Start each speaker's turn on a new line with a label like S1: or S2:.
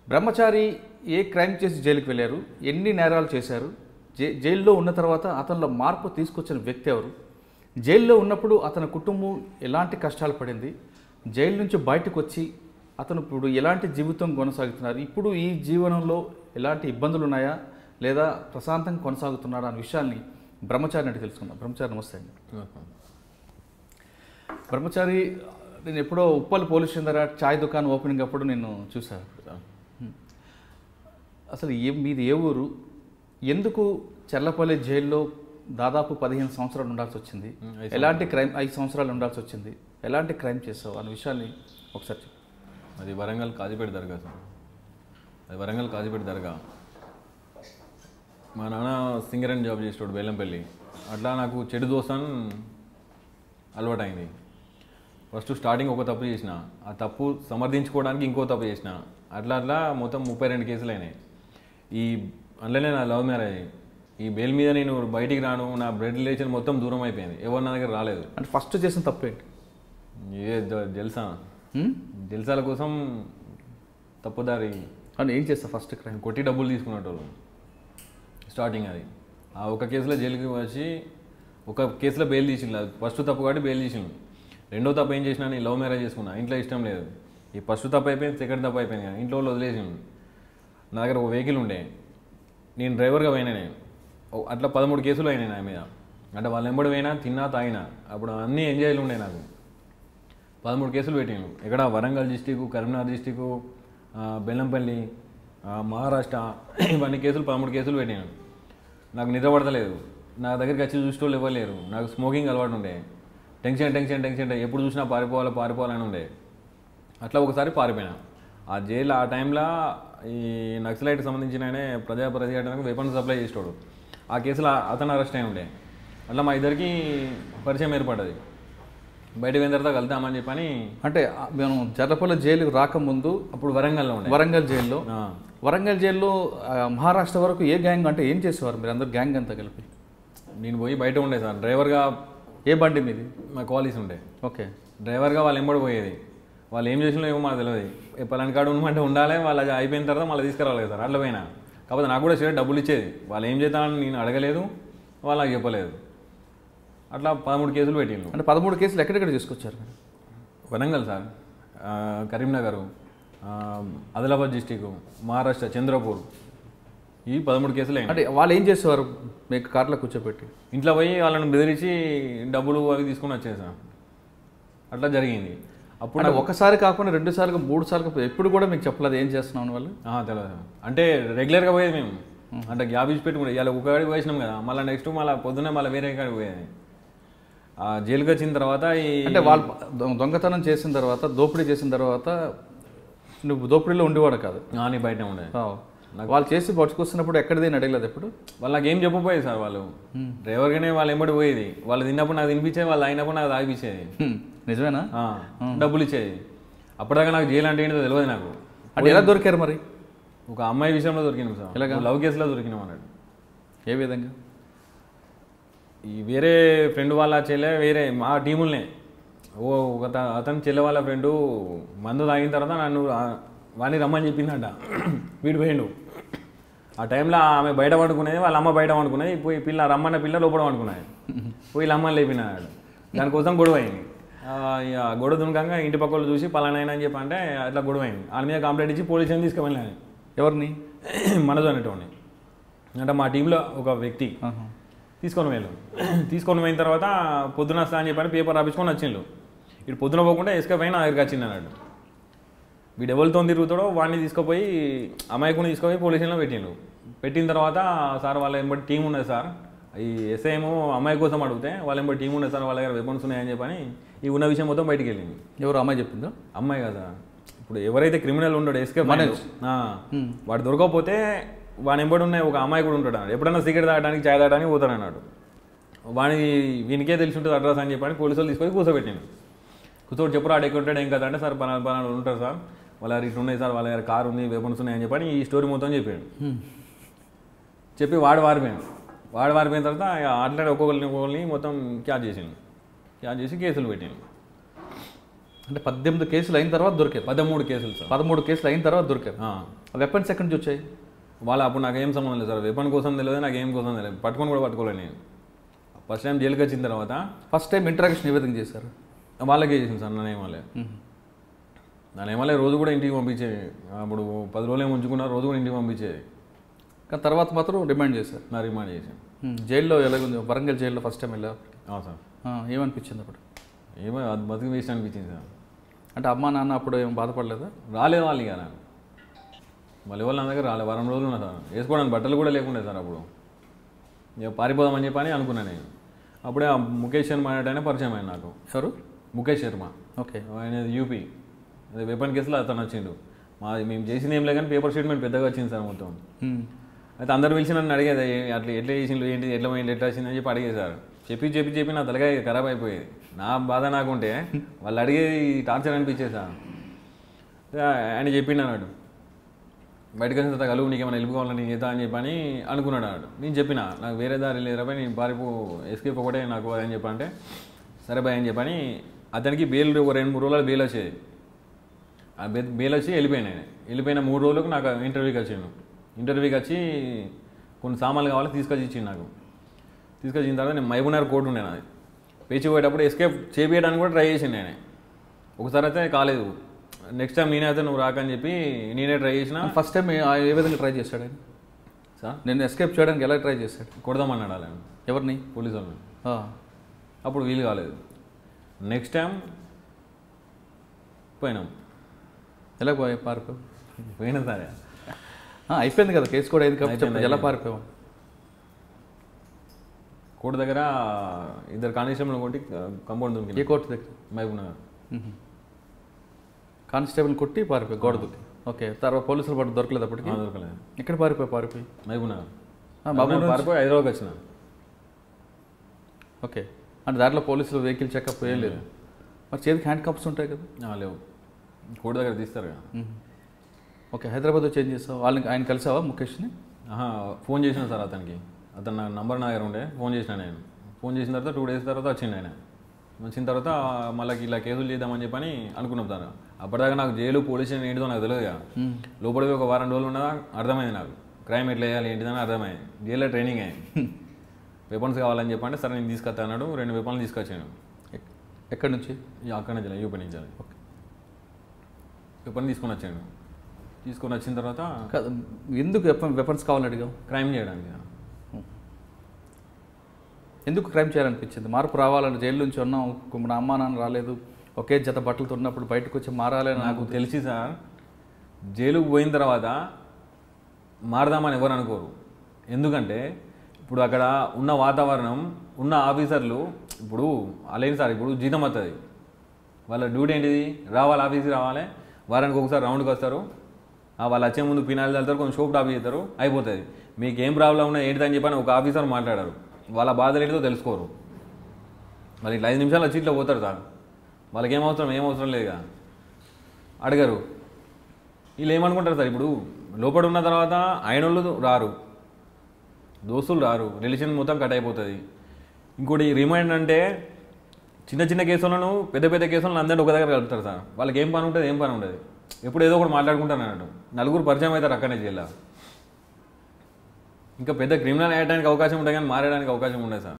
S1: బ్రహ్మచారి ఏ crime చేసి జైలుకి వెళ్ళారు, ఎన్ని నేరాలు చేశారు, జైల్లో ఉన్న తర్వాత అతనిలో మార్పు తీసుకొచ్చిన వ్యక్తి ఎవరు, జైల్లో ఉన్నప్పుడు అతని కుటుంబం ఎలాంటి కష్టాలు పడింది, జైలు నుంచి బయటకు వచ్చి అతను ఇప్పుడు ఎలాంటి జీవితం కొనసాగుతున్నారు, ఇప్పుడు ఈ జీవనంలో ఎలాంటి ఇబ్బందులు ఉన్నాయా లేదా ప్రశాంతంగా కొనసాగుతున్నారా అనే విషయాన్ని బ్రహ్మచారి అంటే తెలుసుకుందాం. బ్రహ్మచారి నమస్తే అండి. బ్రహ్మచారి, నేను ఎప్పుడో ఉప్పల్ పోలీస్ స్టేషన్ దగ్గర చాయ్ దుకాణం ఓపెనింగ్ అప్పుడు నేను చూశాను. అసలు మీది ఏ ఊరు, ఎందుకు చర్లపల్లి జైల్లో దాదాపు 15 సంవత్సరాలు ఉండాల్సి వచ్చింది, ఎలాంటి క్రైమ్ 5 సంవత్సరాలు ఉండాల్సి వచ్చింది, ఎలాంటి క్రైమ్ చేసావు అనే విషయాన్ని ఒకసారి చెప్పు.
S2: అది వరంగల్ కాజీపేట దర్గా సార్. అది వరంగల్ కాజీపేట దర్గా. మా నాన్న సింగరేణి జాబ్ చేసేవాడు బెల్లంపల్లి. అట్లా నాకు చెడు దోస్తాన్ అలవాటైంది. ఫస్ట్ స్టార్టింగ్ ఒక తప్పు చేసిన, ఆ తప్పు సమర్థించుకోవడానికి ఇంకో తప్పు చేసిన, అట్లా మొత్తం 32 కేసులు అయినాయి. ఈ అందులోనే నా లవ్ మ్యారేజ్. ఈ బెయిల్ మీద నేను బయటికి రాను, నా బ్లడ్ రిలేషన్ మొత్తం దూరం అయిపోయింది, ఎవరు నా దగ్గర రాలేదు.
S1: అంటే ఫస్ట్ చేసిన తప్పు ఏంటి?
S2: జల్సాల కోసం తప్పుదారి
S1: అని ఏం చేస్తా ఫస్ట్ క్రైమ్?
S2: కొట్టి డబ్బులు తీసుకున్నట్టు స్టార్టింగ్. అది ఆ ఒక కేసులో జైలుకి వచ్చి ఒక కేసులో బెయిల్ తీసిండు. ఫస్ట్ తప్పు కాబట్టి బెయిల్ తీసిండు. రెండో తప్పు ఏం చేసినా, నేను లవ్ మ్యారేజ్ చేసుకున్నా, ఇంట్లో ఇష్టం లేదు. ఈ ఫస్ట్ తప్పు అయిపోయింది, సెకండ్ తప్పు అయిపోయింది కానీ ఇంట్లో వాళ్ళు వదిలేసిండు. నా దగ్గర ఒక వెహికల్ ఉండే, నేను డ్రైవర్గా పోయినా. నేను అట్లా 13 కేసులు అయినాయి నా మీద. అంటే వాళ్ళు ఎంబడి పోయినా, తిన్నా, తాగినా. అప్పుడు అన్నీ ఎంజాయ్లు ఉండే నాకు. 13 కేసులు పెట్టాను. ఇక్కడ వరంగల్ డిస్టిక్, కరీంనగర్ డిస్టిక్, బెల్లంపల్లి, మహారాష్ట్ర, ఇవన్నీ కేసులు 13 కేసులు పెట్టాను. నాకు నిద్ర పడతలేదు. నా దగ్గరికి వచ్చి చూసేటోళ్ళు ఇవ్వలేరు. నాకు స్మోకింగ్ అలవాటు ఉండే. టెన్షన్ ఎప్పుడు చూసినా పారిపోవాలని ఉండే. అట్లా ఒకసారి పారిపోయినా. ఆ జైలు ఆ టైంలో ఈ నక్సలైట్కి సంబంధించిన ప్రజా ప్రతిఘటనకు వెపన్స్ సప్లై చేసేవాడు. ఆ కేసులో అతను అరెస్ట్ అయి ఉండే. అట్లా మా ఇద్దరికి పరిచయం ఏర్పడ్డది. బయటకు పోయిన తర్వాత కలుద్దామని చెప్పని.
S1: అంటే మేము చర్లపల్లి జైలుకి రాకముందు
S2: అప్పుడు వరంగల్లో ఉండే.
S1: వరంగల్ జైల్లో మహారాష్ట్ర వరకు ఏ గ్యాంగ్, అంటే ఏం చేసేవారు మీరు అందరు గ్యాంగ్ అంతా కలిపి?
S2: నేను పోయి బయట ఉండే సార్ డ్రైవర్గా.
S1: ఏ బండి మీది?
S2: మా క్వాలిస్ ఉండే.
S1: ఓకే.
S2: డ్రైవర్గా వాళ్ళు ఎంబడి పోయేది. వాళ్ళు ఏం చేసినా ఏమో మాకు తెలియదు. పలాని కాడు ఉండమంటే ఉండాలి, వాళ్ళు అయిపోయిన తర్వాత మళ్ళీ తీసుకురావాలి సార్. అట్లా పోయినా. కాకపోతే నాకు కూడా సరే డబ్బులు ఇచ్చేది. వాళ్ళు ఏం చేద్దామని నేను అడగలేదు, వాళ్ళు నాకు చెప్పలేదు. అట్లా 13 కేసులు పెట్టిండు.
S1: అంటే 13 కేసులు ఎక్కడెక్కడ తీసుకొచ్చారు?
S2: వరంగల్ సార్, కరీంనగర్, ఆదిలాబాద్ డిస్టిక్, మహారాష్ట్ర, చంద్రపూర్, ఈ 13 కేసులు అయినాయి.
S1: అంటే వాళ్ళు ఏం చేసేవారు? మీకు కార్లో కూర్చోబెట్టి
S2: ఇంట్లో పోయి వాళ్ళని బెదిరించి డబ్బులు అవి తీసుకొని వచ్చేసాం. అట్లా జరిగింది.
S1: అప్పుడు ఒకసారి కాకుండా 2 సార్లు 3 సార్లు ఎప్పుడు కూడా మీకు చెప్పలేదు ఏం చేస్తున్నాం వాళ్ళు?
S2: తెలియదు. అంటే రెగ్యులర్గా పోయేది మేము. అంటే గ్యాప్ ఇచ్చి పెట్టుకుంటే ఇవాళ ఒక కాడికి పోయినాం కదా, మళ్ళీ నెక్స్ట్ మళ్ళీ పొద్దున్నే మళ్ళీ వేరే కాడికి పోయేది. జైలుకి వచ్చిన తర్వాత
S1: అంటే వాళ్ళు దొంగతనం చేసిన తర్వాత, దోపిడీ చేసిన తర్వాత నువ్వు దోపిడీలో ఉండేవాడు కాదు?
S2: నీ బయటనే ఉండేది.
S1: వాళ్ళు చేసి పట్టుకొస్తున్నప్పుడు ఎక్కడిదేని అడగలేదు ఎప్పుడు?
S2: వాళ్ళు నాకు ఏం చెప్పపోయేది సార్. వాళ్ళు డ్రైవర్గానే వాళ్ళు ఎంబడి పోయేది. వాళ్ళు తిన్నప్పుడు నాకు తినిపించేది, వాళ్ళు అయినప్పుడు నాకు తాగిపించేది.
S1: నిజమేనా?
S2: డబ్బులు ఇచ్చేది. అప్పటిదాకా నాకు జైలు అంటే ఏంటో తెలియదు నాకు.
S1: అంటే ఎలా దొరికారు మరి?
S2: ఒక అమ్మాయి విషయంలో దొరికినాం సార్.
S1: ఎలాగా?
S2: లవ్ కేసులో దొరికినాం అన్నాడు.
S1: ఏ విధంగా?
S2: ఈ వేరే ఫ్రెండ్ వాళ్ళ చెల్లె, వేరే మా టీములనే అతని చెల్లె వాళ్ళ ఫ్రెండు మందు తాగిన తర్వాత నన్ను వాడిని రమ్మని చెప్పిందంట. వీడు పోయిండు. ఆ టైంలో ఆమె బయట పడుకునేది, వాళ్ళ అమ్మ బయట పడుకునేది. పోయి రమ్మన్న పిల్ల లోపల పడుకున్నాయి. పోయి అమ్మని లేపినాడు. దానికోసం గొడవ అయింది. గొడవ దునకంగా ఇంటి పక్కలు చూసి పలానైనా అని చెప్పి అంటే అట్లా గొడవ అయింది. వాళ్ళ మీద కంప్లైంట్ ఇచ్చి పోలీస్ స్టేషన్ తీసుకువెళ్ళాను.
S1: ఎవరిని?
S2: మనోజ్ అనేటోని. అంటే మా టీంలో ఒక వ్యక్తి తీసుకొని పోయిన తర్వాత పొద్దున వస్తా అని చెప్పని పేపర్ రాపించుకొని వచ్చిండు. ఇటు పొద్దున పోకుండా ఎస్కేప్ అయినా నా దగ్గరికి వచ్చింది అన్నాడు. వీడు ఎవరితో తిరుగుతాడో వాడిని తీసుకుపోయి అమాయకుని తీసుకుపోయి పోలీస్ స్టేషన్లో పెట్టిన తర్వాత, సార్ వాళ్ళ ఎంబడి టీం ఉన్నది సార్, ఈ ఎస్ఐ ఏమో అమ్మాయి కోసం అడిగితే వాళ్ళ ఎంబడి టీం ఉన్నది సార్, వాళ్ళ దగ్గర వెపన్స్ ఉన్నాయని చెప్పని ఈ ఉన్న విషయం మొత్తం బయటికి వెళ్ళింది.
S1: ఎవరు అమ్మాయి చెప్పిందో?
S2: అమ్మాయి కదా. ఇప్పుడు ఎవరైతే క్రిమినల్ ఉన్నాడో ఎస్కేప్ వాడు దొరకకపోతే వాని ఎంబడి ఉన్న ఒక అమ్మాయి కూడా ఉంటాడు అన్నాడు. ఎప్పుడైనా సిగరెట్ తాగడానికి, చాయ్ తాగడానికి పోతాను అన్నాడు. వీనికే తెలిసి ఉంటుంది అడ్రస్ అని చెప్పని పోలీసు వాళ్ళు తీసుకొని కూర్చోబెట్టిండు. కూర్చోటి చెప్పు రాడు ఎక్కడ ఉంటాడు ఏం కదా అంటే, సార్ పలానా ఉంటారు సార్, వాళ్ళ ఇట్లా ఉన్నాయి సార్, వాళ్ళ దగ్గర కారు ఉంది, వెపన్స్ ఉన్నాయి అని చెప్పని ఈ స్టోరీ మొత్తం చెప్పాడు. చెప్పి వాడు వారిపోయిన తర్వాత అట్లా ఒక్కొక్కరిని మొత్తం క్యాచ్ చేసి కేసులు పెట్టాను.
S1: అంటే 18 కేసులు అయిన తర్వాత దొరికారు.
S2: 13 కేసులు సార్.
S1: 13 కేసులు అయిన తర్వాత దొరికారు. వెపన్స్ ఎక్కడి నుంచి వచ్చాయి?
S2: వాళ్ళు అప్పుడు నాకేం సంబంధం లేదు సార్, వెపన్ కోసం తెలియదు, నాకు ఏం కోసం తెలియదు, పట్టుకొని కూడా పట్టుకోలేదు నేను. ఫస్ట్ టైం జైలుకి వచ్చిన తర్వాత
S1: ఫస్ట్ టైం ఇంటరాక్షన్ ఏ విధంగా చేశారు?
S2: వాళ్ళకే చేసింది సార్, నన్నేమలే రోజు కూడా ఇంటికి పంపించేది. అప్పుడు 10 రోజులు ఏమి ఉంచుకున్నారు, రోజు కూడా ఇంటికి పంపించేది.
S1: కానీ తర్వాత మాత్రం రిమాండ్ చేశారు.
S2: నా రిమాండ్ చేశాను.
S1: జైల్లో ఎలాగుంది? వరంగల్ జైల్లో ఫస్ట్ టైం వెళ్ళారు
S2: సార్.
S1: ఏమనిపించింది అప్పుడు?
S2: ఏమో అది బతికి వేస్ట్ అనిపించింది సార్.
S1: అంటే అమ్మా నాన్న అప్పుడు ఏం బాధపడలేదా?
S2: రాలేదు వాళ్ళు, ఇక మళ్ళీ వాళ్ళు నా దగ్గర రాలేదు. వారం రోజులు ఉన్నా సార్, వేసుకోవడానికి బట్టలు కూడా లేకుండే సార్. అప్పుడు ఇక పారిపోదామని చెప్పని అనుకున్నాను నేను. అప్పుడే ఆ ముఖేష్ శర్మ అనేటైనా పరిచయం అయింది నాకు.
S1: ఎవరు?
S2: ముఖేష్ శర్మ.
S1: ఓకే.
S2: ఆయన యూపీ, అదే వెపన్ కేసులో అతను వచ్చిండు. మేము చేసింది ఏం లేదు కానీ పేపర్ స్టేట్మెంట్ పెద్దగా వచ్చింది సార్ మొత్తం. అయితే అందరు పిలిచి నన్ను అడిగేది, అట్లా ఎట్లా చేసిండు, ఏంటి, ఎట్లా పోయింది, ఎట్లా వచ్చిందని చెప్పి అడిగేశారు. చెప్పి నా తలకాయ ఖరాబ్ అయిపోయేది. నా బాధ నాకుంటే వాళ్ళు అడిగేది టార్చర్ అనిపించేది సార్. ఆయన చెప్పిండు అన్నాడు, బయటకు వచ్చిన తర్వాత కలుగు, నీకేమైనా హెల్ప్ కావాలని నేను చేద్దా అని చెప్పని అనుకున్నాడు అన్నాడు. నేను చెప్పిన నాకు వేరే దారి లేదు రాబాయి, నేను ఎస్కేప్ ఒకటే నాకు అని చెప్పంటే సరే బాయ్ అని చెప్పని అతనికి బెయిల్ 2-3 రోజులు బెయిల్ వచ్చేది. ఆ బెయిల్ వచ్చి వెళ్ళిపోయిన 3 రోజులకు నాకు ఇంటర్వ్యూకి వచ్చాను. ఇంటర్వ్యూకి వచ్చి కొన్ని సామాన్లు కావాలి తీసుకొచ్చి ఇచ్చింది నాకు. తీసుకొచ్చిన తర్వాత నేను మహబూబ్నగర్ కోర్టు ఉండే నాది. పేచి పోయేటప్పుడు ఎస్కేప్ చేపించడానికి కూడా ట్రై చేసాను నేనే. ఒకసారి అయితే కాలేదు. నెక్స్ట్ టైం నేనే అయితే నువ్వు రాకని చెప్పి నేనే ట్రై చేసిన.
S1: ఫస్ట్ టైం ఏ విధంగా ట్రై చేశాడు ఆయన సార్? నేను ఎస్కేప్ చేయడానికి ఎలా ట్రై చేశాడు?
S2: కొడదామన్నాడు అలా. ఎవరిని? పోలీసు వాళ్ళని. అప్పుడు వీలు కాలేదు. నెక్స్ట్ టైం పోయినాం.
S1: ఎలా పారిపోయాం?
S2: పోయినా సరే
S1: అయిపోయింది కదా, కేసు కూడా అయింది కాబట్టి ఎలా పారిపోయాం?
S2: కోర్టు దగ్గర 2 కానిస్టేబుల్ కొట్టి కంపౌండ్ దొరికి.
S1: ఏ కోర్టు దగ్గర?
S2: మహబూబ్నగర్.
S1: కానిస్టేబుల్ కొట్టి పారిపోయి గోడ దూకి. ఓకే. తర్వాత పోలీసులు పట్టు దొరకలేదు అప్పటికి?
S2: దొరకలేదు.
S1: ఎక్కడ పారిపోయి?
S2: మహబూబ్నగర్ పారిపోయి హైదరాబాద్కి వచ్చిన.
S1: ఓకే. అంటే దాంట్లో పోలీసులు వెహికల్ చెకప్ ఏం లేదు. మరి చేతికి హ్యాండ్ కప్స్ ఉంటాయి కదా?
S2: లేవు, కోర్టు దగ్గర తీస్తారు కదా.
S1: ఓకే. హైదరాబాద్లో చేంజ్ చేస్తావు? ఆయన కలిసావా ముఖేష్ని?
S2: ఫోన్ చేసిన సార్ అతనికి. అతను నా నంబర్ నా దగ్గర ఉండే. ఫోన్ చేసిన నేను. ఫోన్ చేసిన తర్వాత 2 days తర్వాత వచ్చిండు ఆయన. వచ్చిన తర్వాత మళ్ళీ ఇలా కేసులు చేద్దామని చెప్పని అనుకున్నాం సార్. అప్పటిదాకా నాకు జైలు, పోలీస్ స్టేషన్ ఏంటిదో నాకు తెలియదు కదా. లోపలికి ఒక వారం రోజులు ఉన్నదా అర్థమైంది నాకు. క్రైమ్ ఎట్లా వేయాలి ఏంటిదని అర్థమైంది. జైల్లో ట్రైనింగ్ అయ్యింది. వెపన్స్ కావాలని చెప్పంటే సరే నేను తీసుకొస్తా అన్నాడు. 2 వెపన్లు తీసుకొచ్చాను.
S1: ఎక్కడి నుంచి?
S2: అక్కడి నుంచి, యూపీ నుంచి. ఓకే. వెపన్ తీసుకొని వచ్చాను. తీసుకొని వచ్చిన తర్వాత
S1: ఎందుకు వెపన్స్ కావాలని అడిగావు?
S2: క్రైమ్ చేయడానికి.
S1: ఎందుకు క్రైమ్ చేయాలనిపించింది? మార్పు రావాలని, జైలు నుంచి ఉన్నాం, నా అమ్మా నాన్న రాలేదు, ఒకే జత బట్టలతో ఉన్నప్పుడు బయటకు వచ్చి మారాలని
S2: నాకు తెలిసి సార్, జైలుకు పోయిన తర్వాత మారదామని ఎవరు అనుకోరు. ఎందుకంటే ఇప్పుడు అక్కడ ఉన్న వాతావరణం, ఉన్న ఆఫీసర్లు, ఇప్పుడు అలాగే సార్, ఇప్పుడు జీతం వస్తుంది, వాళ్ళ డ్యూటీ ఏంటిది? రావాలి, ఆఫీస్కి రావాలి, వారానికి ఒకసారి రౌండ్కి వస్తారు, వాళ్ళు వచ్చే ముందు పినాయిల్ చల్లుతారు, కొంచెం షోప్ టాప్ చేస్తారు, అయిపోతుంది. మీకు ఏం ప్రాబ్లం ఉన్నా ఏంటిదని చెప్పని ఒక ఆఫీసర్ మాట్లాడారు. వాళ్ళ బాధలు ఏంటిదో తెలుసుకోరు. మరి ఇట్లా 5 నిమిషాలు వచ్చి ఇట్లా పోతారు సార్. వాళ్ళకి ఏం అవసరం లేదుగా, అడగరు. వీళ్ళు ఏమనుకుంటారు సార్, ఇప్పుడు లోపల ఉన్న తర్వాత ఆయనోళ్ళు రారు, దోస్తులు రారు, రిలేషన్ మొత్తం కట్ అయిపోతుంది. ఇంకోటి రిమైండ్ అంటే చిన్న కేసులను, పెద్ద కేసులను అందరినీ ఒక దగ్గర కలుపుతారు సార్. వాళ్ళకి ఏం పని ఉంటుంది? ఎప్పుడు ఏదో ఒకటి మాట్లాడుకుంటారు అన్నట్టు. 4 పరిచయం అవుతారు అక్కడనే జైల్లో. ఇంకా పెద్ద క్రిమినల్ అయ్యడానికి అవకాశం ఉంటుంది కానీ మారడానికి అవకాశం ఉండదు సార్.